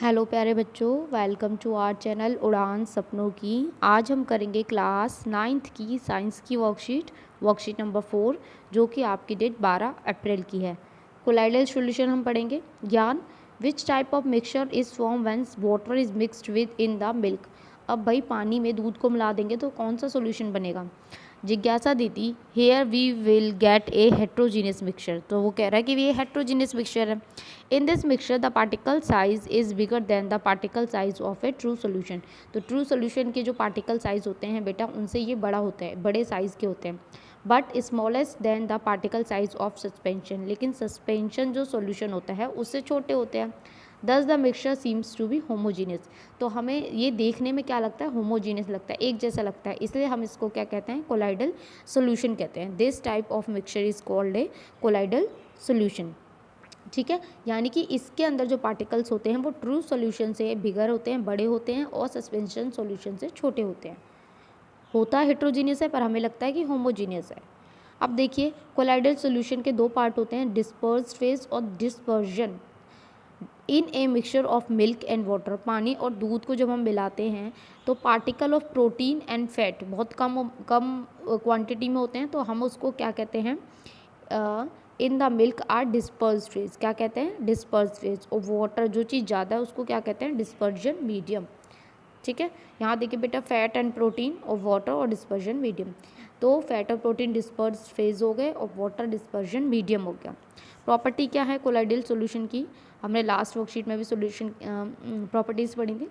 Hello प्यारे बच्चों, welcome to our channel उड़ान सपनों की। आज हम करेंगे क्लास 9th की साइंस की वर्कशीट नंबर 4, जो कि आपकी डेट 12 अप्रैल की है। कोलाइडल सॉल्यूशन हम पढ़ेंगे। ज्ञान, which type of mixture is form when water is mixed with in the milk. अब भाई पानी में दूध को मिला देंगे तो कौन सा सॉल्यूशन बनेगा। जिज्ञासा दीदी, here we will get a heterogeneous mixture. तो वो कह रहा है कि ये हेट्रोजीनियस मिक्सचर है। In this mixture the particle size is bigger than the particle size of A true solution. तो ट्रू सोल्यूशन के जो पार्टिकल साइज होते हैं बेटा, उनसे ये बड़ा होता है, बड़े साइज के होते हैं। But smallest then the particle size of suspension. लेकिन सस्पेंशन जो सोल्यूशन होता है उससे छोटे होते हैं। Thus the mixture seems to be homogeneous. तो हमें ये देखने में क्या लगता है, होमोजीनियस लगता है, एक जैसा लगता है, इसलिए हम इसको क्या कहते हैं, कोलाइडल सोल्यूशन कहते हैं। This type of mixture is called a colloidal solution. ठीक है, यानी कि इसके अंदर जो पार्टिकल्स होते हैं वो ट्रू सोल्यूशन से बिगर होते हैं, बड़े होते हैं, और सस्पेंशन सोल्यूशन से छोटे होते हैं। होता हेट्रोजीनियस है पर हमें लगता है कि होमोजीनियस है। अब देखिए, कोलाइडल सोल्यूशन के दो पार्ट होते हैं, डिस्पर्स्ड फेज और dispersion. In a mixture of milk and water, पानी और दूध को जब हम मिलाते हैं तो particle of protein and fat बहुत कम कम क्वांटिटी में होते हैं, तो हम उसको क्या कहते हैं, in the milk are disperse phase. क्या कहते हैं, डिस्पर्स फेज। और वाटर जो चीज़ ज़्यादा है उसको क्या कहते हैं, डिस्पर्जन मीडियम। ठीक है, यहाँ देखिए बेटा, फैट एंड प्रोटीन और वाटर और डिस्पर्जन मीडियम। तो फैट और प्रोटीन डिस्पर्स फेज हो गए और वाटर डिस्पर्जन मीडियम हो गया। प्रॉपर्टी क्या है कोलाइडल सॉल्यूशन की, हमने लास्ट वर्कशीट में भी सॉल्यूशन प्रॉपर्टीज़ पढ़ी थी।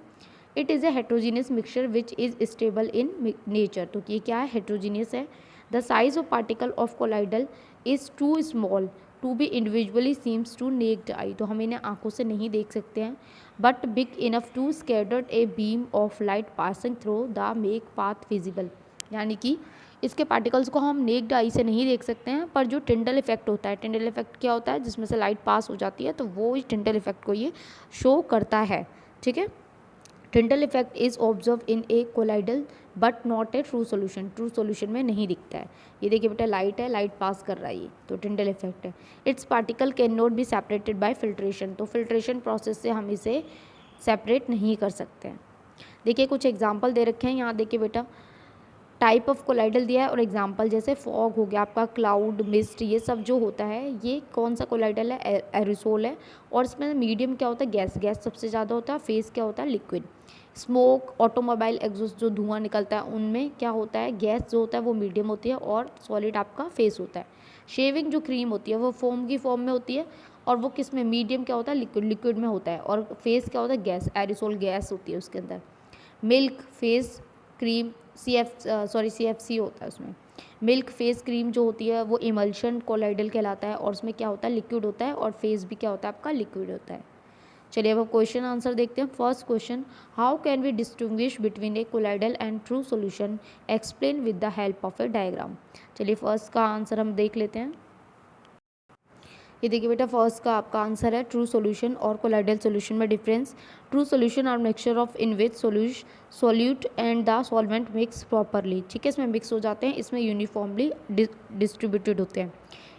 It is a heterogeneous mixture which is stable in nature. तो ये क्या है, हेट्रोजीनियस है। The size of particle of colloidal is too small to be individually seems to naked eye. तो हम इन्हें आंखों से नहीं देख सकते हैं, but big enough to scattered a beam of light passing through the make path visible. यानी कि इसके पार्टिकल्स को हम नेक्ड आई से नहीं देख सकते हैं, पर जो टिंडल इफेक्ट होता है, टिंडल इफेक्ट क्या होता है, जिसमें से लाइट पास हो जाती है, तो वो इस टिंडल इफेक्ट को ये शो करता है। ठीक है, Tyndall effect is observe in A colloidal but not a true solution. True solution में नहीं दिखता है। ये देखिए बेटा, लाइट है, लाइट पास कर रहा है, ये तो टिंडल इफेक्ट है। It's particle can not be separated by filtration. तो फिल्ट्रेशन प्रोसेस से हम इसे सेपरेट नहीं कर सकते हैं। देखिए कुछ एग्जाम्पल दे रखे हैं यहाँ, देखिए बेटा, टाइप ऑफ कोलाइडल दिया है और एग्जाम्पल, जैसे फॉग हो गया आपका, क्लाउड, मिस्ट, ये सब जो होता है ये कौन सा कोलाइडल है, एरोसोल है। और इसमें मीडियम क्या होता है, गैस, गैस सबसे ज़्यादा होता है। फेस क्या होता है, लिक्विड। स्मोक, ऑटोमोबाइल एग्जॉस्ट जो धुआं निकलता है उनमें क्या होता है, गैस जो होता है वो मीडियम होती है, और सॉलिड आपका फेस होता है। शेविंग जो क्रीम होती है वो फोम की फॉर्म में होती है, और वो किस में, मीडियम क्या होता है, लिक्विड, लिक्विड में होता है। और फेस क्या होता है, गैस, एरोसोल गैस होती है उसके अंदर। मिल्क फेस क्रीम, CFC होता है उसमें। मिल्क फेस क्रीम जो होती है वो इमल्शन कोलाइडल कहलाता है, और उसमें क्या होता है, लिक्विड होता है, और फेस भी क्या होता है आपका, लिक्विड होता है। चलिए अब हम क्वेश्चन आंसर देखते हैं। First question, how can we distinguish between a colloidal and true solution, explain with the help of a diagram. चलिए फर्स्ट का आंसर हम देख लेते हैं। ये देखिए बेटा, फर्स्ट का आपका आंसर है, ट्रू सॉल्यूशन और कोलाइडल सॉल्यूशन में difference. True solution are mixture of in which solute and the solvent mix properly. ठीक है, इसमें मिक्स हो जाते हैं, इसमें यूनिफॉर्मली डिस्ट्रीब्यूटेड होते हैं।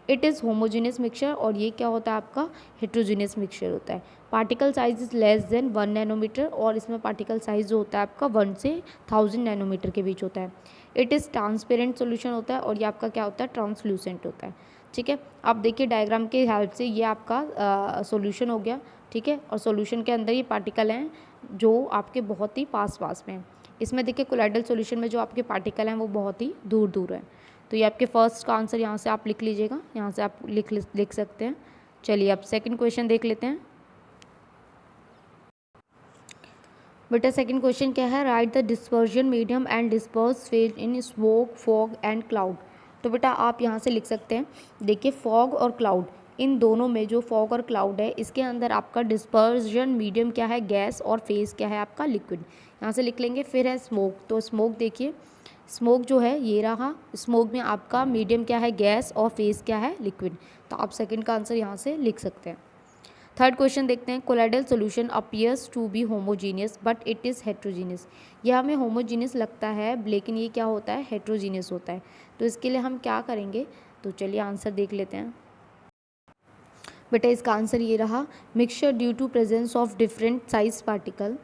इट इज़ होमोजीनियस मिक्सचर, और ये क्या होता है आपका, हेट्रोजीनियस मिक्सचर होता है। Particle size is less than 1 nanometre, और इसमें पार्टिकल साइज जो होता है आपका 1 से 1000 नैनोमीटर के बीच होता है। इट इज़ ट्रांसपेरेंट सोल्यूशन होता है, और ये आपका क्या होता है, ट्रांसल्यूसेंट होता है। ठीक है, आप देखिए डायग्राम के हेल्प से ये आपका सॉल्यूशन हो गया। ठीक है, और सॉल्यूशन के अंदर ये पार्टिकल हैं जो आपके बहुत ही पास पास में हैं। इसमें देखिए कोलाइडल सॉल्यूशन में जो आपके पार्टिकल हैं वो बहुत ही दूर दूर हैं। तो ये आपके फर्स्ट का आंसर यहाँ से आप लिख लीजिएगा, यहाँ से आप लिख सकते हैं। चलिए अब सेकंड क्वेश्चन देख लेते हैं। बेटा सेकंड क्वेश्चन क्या है, right the dispersion medium and disperse phase in smoke, fog and cloud. तो बेटा आप यहाँ से लिख सकते हैं, देखिए फॉग और क्लाउड, इन दोनों में जो फॉग और क्लाउड है इसके अंदर आपका डिस्पर्जन मीडियम क्या है, गैस, और फेज क्या है आपका, लिक्विड। यहाँ से लिख लेंगे। फिर है स्मोक, तो स्मोक देखिए, स्मोक जो है ये रहा, स्मोक में आपका मीडियम क्या है, गैस, और फेज क्या है, लिक्विड। तो आप सेकेंड का आंसर यहाँ से लिख सकते हैं। थर्ड क्वेश्चन देखते हैं, colloidal solution appears to be homogeneous but it is heterogeneous. यह हमें होमोजीनियस लगता है लेकिन ये क्या होता है, हेट्रोजीनियस होता है। तो इसके लिए हम क्या करेंगे, तो चलिए आंसर देख लेते हैं। बेटा इसका आंसर ये रहा, mixture due to presence of different size particle.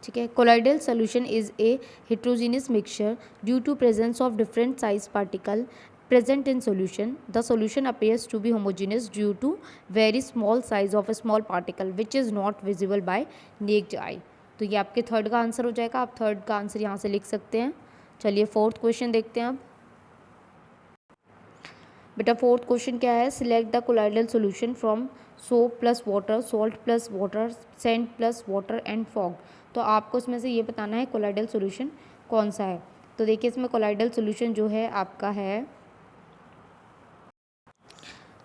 ठीक है, colloidal solution is a heterogeneous mixture due to presence of different size particle present in solution. The solution appears to be homogeneous due to very small size of a small particle which is not visible by naked eye. तो ये आपके third का answer हो जाएगा, आप third का answer यहाँ से लिख सकते हैं। चलिए फोर्थ क्वेश्चन देखते हैं अब। बेटा फोर्थ क्वेश्चन क्या है, select the colloidal solution from soap plus water, salt plus water, sand plus water and fog. तो आपको इसमें से ये बताना है कोलाइडल सोल्यूशन कौन सा है। तो देखिए इसमें कोलाइडल सोल्यूशन जो है आपका है,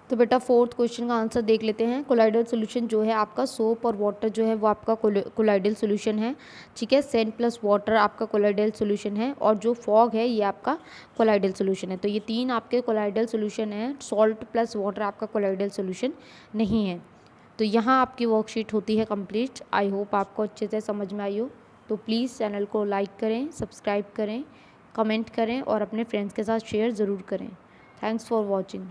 तो बेटा फोर्थ क्वेश्चन का आंसर देख लेते हैं। कोलाइडल सोल्यूशन जो है आपका सोप और वाटर जो है वो आपका कोलाइडल सोल्यूशन है। ठीक है, सेंट प्लस वाटर आपका कोलाइडल सोल्यूशन है, और जो फॉग है ये आपका कोलाइडल सोल्यूशन है। तो ये तीन आपके कोलाइडल सोल्यूशन है, सॉल्ट प्लस वाटर आपका कोलाइडल सोल्यूशन नहीं है। तो यहाँ आपकी वर्कशीट होती है कंप्लीट। आई होप आपको अच्छे से समझ में आई हो। तो प्लीज़ चैनल को लाइक करें, सब्सक्राइब करें, कमेंट करें और अपने फ्रेंड्स के साथ शेयर ज़रूर करें। Thanks for watching.